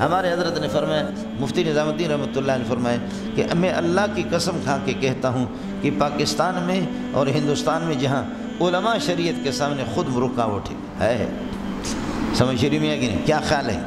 ہمارے حضرت نے فرمایا، مفتی نظام الدین رحمۃ اللہ نے فرمایا کہ میں اللہ کی قسم کھا کے کہتا ہوں کہ پاکستان میں اور ہندوستان میں جہاں علماء شریعت کے سامنے خود رکاوٹ ہے، سمجھ رہی میں ہے کہ نہیں؟ کیا خیال ہے؟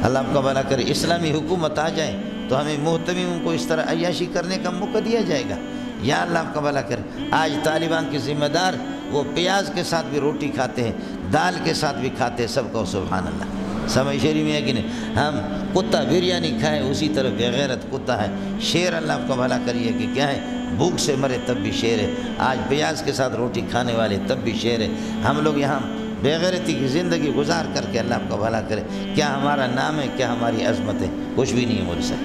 اللہ آپ کا بھلا کرے، اسلامی حکومت آ جائے تو ہمیں محتمیوں کو اس طرح عیاشی کرنے کا موقع دیا جائے گا؟ یا اللہ آپ کا بھلا کرے، آج طالبان کے ذمہ دار وہ پیاز کے ساتھ بھی روٹی کھاتے ہیں، دال کے ساتھ بھی کھاتے ہیں، سب کو سبحان اللہ، سمجھ شریف میں ہے کہ نہیں؟ ہم کتا بریانی کھائے اسی طرح بغیرت کتا ہے، شیر اللہ آپ کا بھلا کریے کہ کیا ہے، بھوک سے مرے تب بھی شیر ہے، آج پیاز کے ساتھ روٹی کھانے والے تب بھی شیر ہے۔ ہم لوگ یہاں بغیرتی کی زندگی گزار کر کے اللہ آپ کا بھلا کرے، کیا ہمارا نام ہے، کیا ہماری عظمت ہے؟ کچھ بھی نہیں ہے مجھ سے۔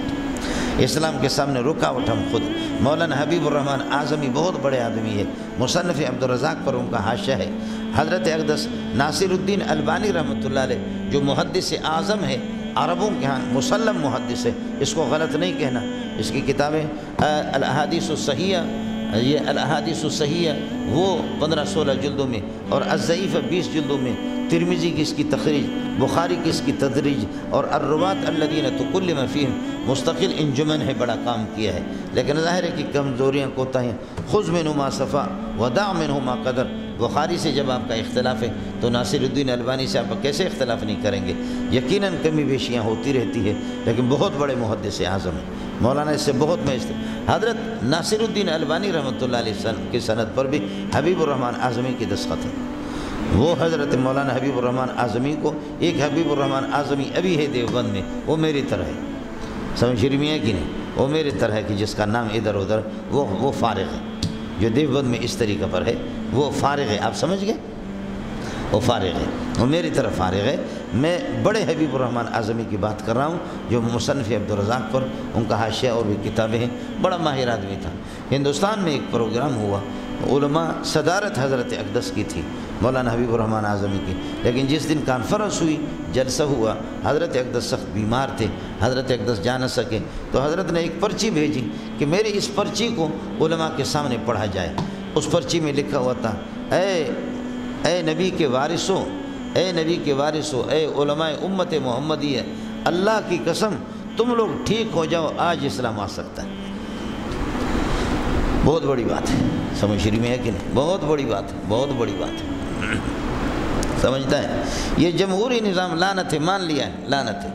اسلام کے سامنے رکاوٹ ہم خود۔ مولانا حبیب الرحمن اعظمی بہت بڑے آدمی ہے، مصنف عبدالرزاق پر ان کا حاشیہ ہے۔ حضرت اقدس ناصر الدین البانی رحمۃ اللہ علیہ جو محدث اعظم ہے، عربوں کے ہاں مسلم محدث ہے، اس کو غلط نہیں کہنا۔ اس کی کتابیں الاحادیث الصحیحہ، یہ الاحادیث الصحیحہ وہ 15-16 جلدوں میں، اور الضعیفہ 20 جلدوں میں، ترمذی کی اس کی تخریج، بخاری کی اس کی تدریج، اور الروات الذین تکلم فیہم مستقل انجمن ہے، بڑا کام کیا ہے۔ لیکن ظاہر ہے کہ کمزوریاں کوتاہیاں، خذ منہ ما صفا ودع منہ ما قدر۔ بخاری سے جب آپ کا اختلاف ہے تو ناصر الدین البانی سے آپ کیسے اختلاف نہیں کریں گے؟ یقیناً کمی بیشیاں ہوتی رہتی ہے، لیکن بہت بڑے محدث اعظم ہیں۔ مولانا اس سے بہت میں حضرت ناصر الدین البانی رحمۃ اللہ علیہ کی سند پر بھی حبیب الرحمن اعظمی کی دستخط ہے۔ وہ حضرت مولانا حبیب الرحمن اعظمی کو، ایک حبیب الرحمن اعظمی ابھی ہے دیوبند میں، وہ میری طرح ہے، سمجھ رہی میں ہے کہ نہیں؟ وہ میری طرح ہے کہ جس کا نام ادھر ادھر، وہ فارغ ہے، جو دیوبند میں اس طریقہ پر ہے وہ فارغ ہے، آپ سمجھ گئے؟ وہ فارغ ہے، وہ میری طرف فارغ ہے۔ میں بڑے حبیب الرحمن اعظمی کی بات کر رہا ہوں جو مصنف عبدالرزاق پر ان کا حاشیہ اور بھی کتابیں ہیں، بڑا ماہر آدمی تھا۔ ہندوستان میں ایک پروگرام ہوا، علماء صدارت حضرت اقدس کی تھی، مولانا حبیب الرحمن اعظمی کی، لیکن جس دن کانفرنس ہوئی، جلسہ ہوا، حضرت اقدس سخت بیمار تھے، حضرت اقدس جا نہ سکے، تو حضرت نے ایک پرچی بھیجی کہ میری اس پرچی کو علماء کے سامنے پڑھا جائے۔ اس پرچی میں لکھا ہوا تھا، اے نبی کے وارثوں، اے نبی کے وارثوں، اے علماء امت محمدیہ، اللہ کی قسم تم لوگ ٹھیک ہو جاؤ، آج اسلام آ سکتا ہے۔ بہت بڑی بات ہے، سمجھ رہی میں ہے کہ نہیں؟ بہت بڑی بات ہے، بہت بڑی بات ہے، سمجھتا ہے؟ یہ جمہوری نظام لعنت ہے، مان لیا ہے، لعنت ہے۔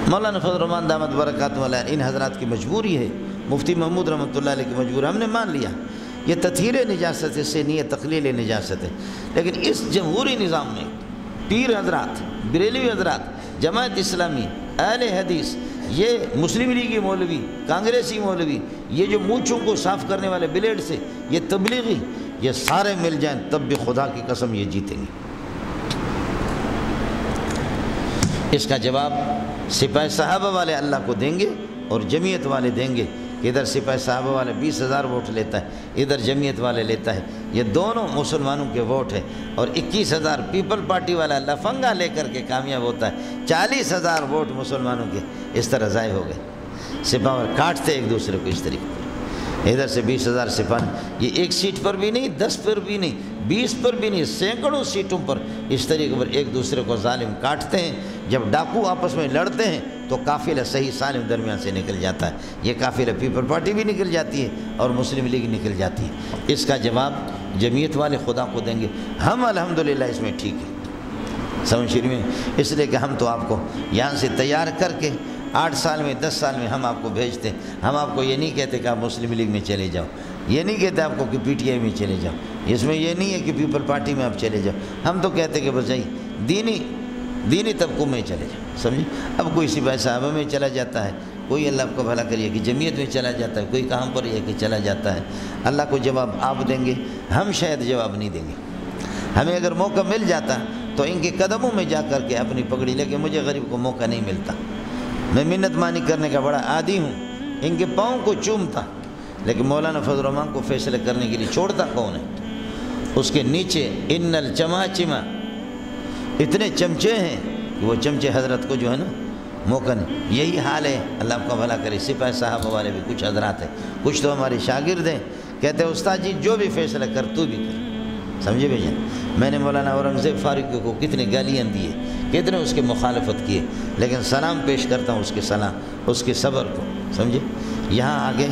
مولانا فضل الرحمن دامت برکاتہ علیہ، ان حضرات کی مجبوری ہے، مفتی محمود رحمۃ اللہ علیہ کی مجبوری، ہم نے مان لیا۔ یہ تطہیر نجاست سے نہیں ہے، تقلیل نجاست ہے، لیکن اس جمہوری نظام میں پیر حضرات، بریلوی حضرات، جماعت اسلامی، اہل حدیث، یہ مسلم لیگی مولوی، کانگریسی مولوی، یہ جو مونچھوں کو صاف کرنے والے بلیڈ سے، یہ تبلیغی، یہ سارے مل جائیں تب بھی خدا کی قسم یہ جیتیں گے۔ اس کا جواب سپاہی صحابہ والے اللہ کو دیں گے اور جمعیت والے دیں گے، کہ ادھر سپاہی صحابہ والے 20,000 ووٹ لیتا ہے، ادھر جمعیت والے لیتا ہے، یہ دونوں مسلمانوں کے ووٹ ہیں، اور 21,000 پیپل پارٹی والا لفنگا لے کر کے کامیاب ہوتا ہے، 40,000 ووٹ مسلمانوں کے اس طرح ضائع ہو گئے۔ سپاہی کاٹتے ایک دوسرے کو اس طریقے پر، ادھر سے 20,000 سپاہی، یہ ایک سیٹ پر بھی نہیں، 10 پر بھی نہیں، 20 پر بھی نہیں، سینکڑوں سیٹوں پر اس طریقے پر ایک دوسرے کو ظالم کاٹتے ہیں۔ جب ڈاکو آپس میں لڑتے ہیں تو قافلہ صحیح سالم درمیان سے نکل جاتا ہے، یہ قافلہ پیپل پارٹی بھی نکل جاتی ہے اور مسلم لیگ نکل جاتی ہے۔ اس کا جواب جمعیت والے خدا کو دیں گے۔ ہم الحمدللہ اس میں ٹھیک ہے، سمجھ رہی میں، اس لیے کہ ہم تو آپ کو یہاں سے تیار کر کے 8 سال میں 10 سال میں ہم آپ کو بھیجتے ہیں۔ ہم آپ کو یہ نہیں کہتے کہ آپ مسلم لیگ میں چلے جاؤ، یہ نہیں کہتے آپ کو کہ پی ٹی آئی میں چلے جاؤ، اس میں یہ نہیں ہے کہ پیپل پارٹی میں آپ چلے جاؤ، ہم تو کہتے کہ بس دینی طبقوں میں چلے جاؤ، سمجھے؟ اب کوئی سپاہی صحابہ میں چلا جاتا ہے، کوئی اللہ آپ کو بھلا کریے کہ جمعیت میں چلا جاتا ہے، کوئی کہاں پر یہ کہ چلا جاتا ہے۔ اللہ کو جواب آپ دیں گے، ہم شاید جواب نہیں دیں گے۔ ہمیں اگر موقع مل جاتا تو ان کے قدموں میں جا کر کے اپنی پگڑی لے کے، مجھے غریب کو موقع نہیں ملتا، میں منت مانی کرنے کا بڑا عادی ہوں، ان کے پاؤں کو چومتا، لیکن مولانا فضل الرحمن کو فیصلہ کرنے کے لیے چھوڑتا کون ہے؟ اس کے نیچے ان الچماچما، اتنے چمچے ہیں کہ وہ چمچے حضرت کو جو ہے نا موقع نہیں۔ یہی حال ہے، اللہ آپ کا بھلا کرے۔ سپاہی صحابہ والے بھی کچھ حضرات ہیں، کچھ تو ہمارے شاگرد ہیں، کہتے ہیں استاد جی جو بھی فیصلہ کر تو بھی کر، سمجھے بھائی جان؟ میں نے مولانا اورنگزیب فاروقی کو کتنے گالیاں دیے کتنے اس کے مخالفت کیے، لیکن سلام پیش کرتا ہوں اس کے سلام، اس کے صبر کو، سمجھے۔ یہاں آگے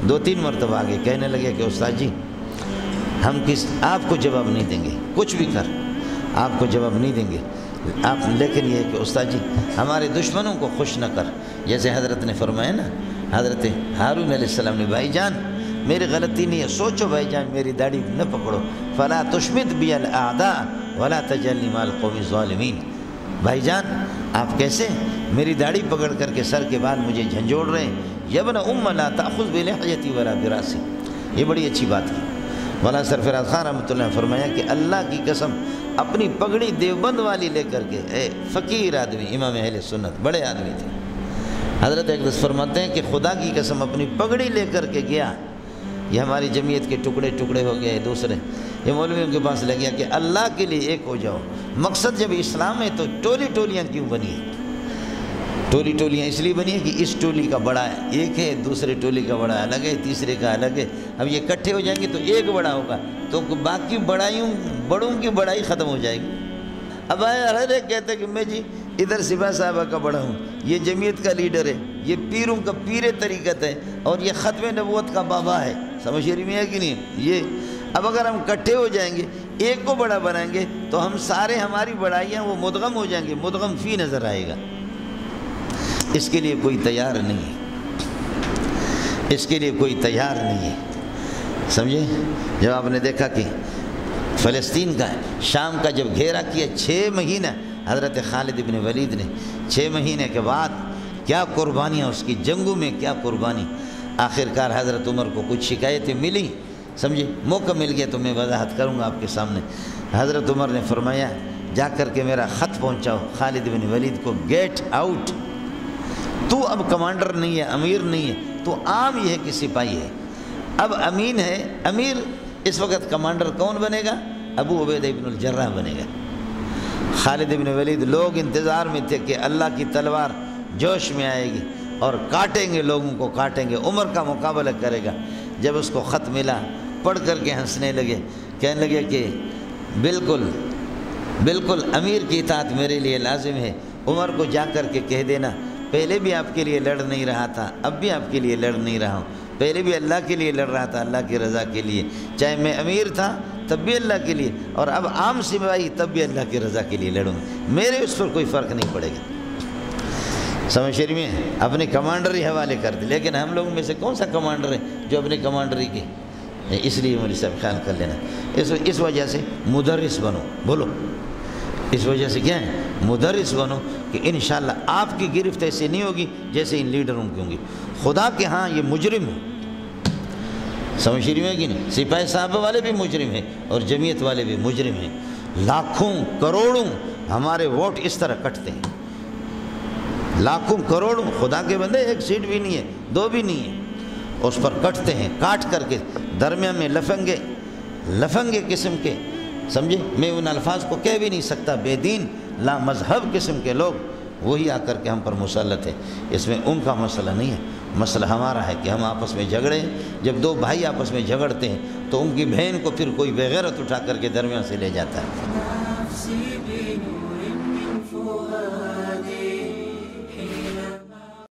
2-3 مرتبہ آگے کہنے لگے کہ استاد جی ہم آپ کو جواب نہیں دیں گے، کچھ بھی کر آپ کو جواب نہیں دیں گے آپ، لیکن یہ کہ استاد جی ہمارے دشمنوں کو خوش نہ کر، جیسے حضرت نے فرمایا نا، حضرت ہارون علیہ السلام نے، بھائی جان میری غلطی نہیں ہے، سوچو بھائی جان میری داڑھی نہ پکڑو، فلا تشمت بی الاعداء ولا تجعلنی مع القوم الظالمین، بھائی جان آپ کیسے میری داڑھی پکڑ کر کے سر کے بعد مجھے جھنجھوڑ رہے ہیں، یبن ام لا تأخذ بلحیتی ولا براسی، یہ بڑی اچھی بات کی۔ مولانا سرفراز خان رحمۃ اللہ نے فرمایا کہ اللہ کی قسم اپنی پگڑی دیوبند والی لے کر کے، اے فقیر آدمی، امام اہل سنت بڑے آدمی تھے، حضرت اقدس فرماتے ہیں کہ خدا کی قسم اپنی پگڑی لے کر کے گیا، یہ ہماری جمعیت کے ٹکڑے ٹکڑے ہو گئے دوسرے، یہ مولویوں کے پاس لے گیا کہ اللہ کے لیے ایک ہو جاؤ، مقصد جب اسلام ہے تو ٹولی ٹولیاں کیوں بنی ہیں؟ ٹولی ٹولیاں اس لیے بنی ہے کہ اس ٹولی کا بڑا ہے ایک ہے، دوسرے ٹولی کا بڑا الگ ہے، تیسرے کا الگ ہے، اب یہ اکٹھے ہو جائیں گے تو ایک بڑا ہوگا، تو باقی بڑوں کی بڑائی ختم ہو جائے گی۔ اب ہر ایک کہتا ہے کہ میں جی ادھر سپاہ صاحبہ کا بڑا ہوں، یہ جمعیت کا لیڈر ہے، یہ پیروں کا پیر طریقت ہے، اور یہ ختم نبوت کا بابا ہے، سمجھ شریف میں ہے کہ نہیں؟ یہ اب اگر ہم اکٹھے ہو جائیں گے ایک کو بڑا بنائیں گے تو ہم سارے ہماری بڑائیاں وہ مدغم ہو جائیں گے، مدغم فی نظر آئے گا، اس کے لیے کوئی تیار نہیں ہے، اس کے لیے کوئی تیار نہیں ہے، سمجھے۔ جب آپ نے دیکھا کہ فلسطین کا شام کا جب گھیرا کیا 6 مہینہ حضرت خالد بن ولید نے، 6 مہینے کے بعد کیا قربانیاں اس کی جنگوں میں، کیا قربانی، آخرکار حضرت عمر کو کچھ شکایتیں ملی، سمجھے، موقع مل گیا تو میں وضاحت کروں گا آپ کے سامنے۔ حضرت عمر نے فرمایا جا کر کے میرا خط پہنچاؤ خالد بن ولید کو، گیٹ آؤٹ، تو اب کمانڈر نہیں ہے، امیر نہیں ہے، تو عام یہ ہے کہ سپاہی ہے، اب امین ہے، امیر اس وقت کمانڈر کون بنے گا؟ ابو عبیدہ بن الجراح بنے گا۔ خالد بن ولید لوگ انتظار میں تھے کہ اللہ کی تلوار جوش میں آئے گی اور کاٹیں گے، لوگوں کو کاٹیں گے، عمر کا مقابلہ کرے گا۔ جب اس کو خط ملا پڑھ کر کے ہنسنے لگے، کہنے لگے کہ بالکل امیر کی اطاعت میرے لیے لازم ہے، عمر کو جا کر کے کہہ دینا پہلے بھی آپ کے لیے لڑ نہیں رہا تھا، اب بھی آپ کے لیے لڑ نہیں رہا ہوں، پہلے بھی اللہ کے لیے لڑ رہا تھا، اللہ کی رضا کے لیے، چاہے میں امیر تھا تب بھی اللہ کے لیے، اور اب عام سپاہی تب بھی اللہ کی رضا کے لیے لڑوں گا، میرے اس پر کوئی فرق نہیں پڑے گا۔ سمجھ شریف میں اپنے کمانڈری حوالے کر دے، لیکن ہم لوگوں میں سے کون سا کمانڈر ہے جو اپنے کمانڈری کی، اس لیے مجھے سب خیال کر لینا، اس وجہ سے مدرس بنو، بولو اس وجہ سے کیا ہے، مدرس بنو کہ انشاءاللہ آپ کی گرفت ایسے نہیں ہوگی جیسے ان لیڈروں کی ہوں گی، خدا کے ہاں یہ مجرم ہے، سمجھ شریف ہے کہ نہیں، سپاہی صاحبہ والے بھی مجرم ہیں اور جمعیت والے بھی مجرم ہیں، لاکھوں کروڑوں ہمارے ووٹ اس طرح کٹتے ہیں، لاکھوں کروڑوں، خدا کے بندے 1 سیٹ بھی نہیں ہے، 2 بھی نہیں ہے، اس پر کٹتے ہیں، کاٹ کر کے درمیان میں لفنگے قسم کے، سمجھے، میں ان الفاظ کو کہہ بھی نہیں سکتا، بے دین لا مذہب قسم کے لوگ وہی آ کر کے ہم پر مسلط ہے، اس میں ان کا مسئلہ نہیں ہے، مسئلہ ہمارا ہے کہ ہم آپس میں جھگڑیں، جب 2 بھائی آپس میں جھگڑتے ہیں تو ان کی بہن کو پھر کوئی بے غیرت اٹھا کر کے درمیان سے لے جاتا ہے۔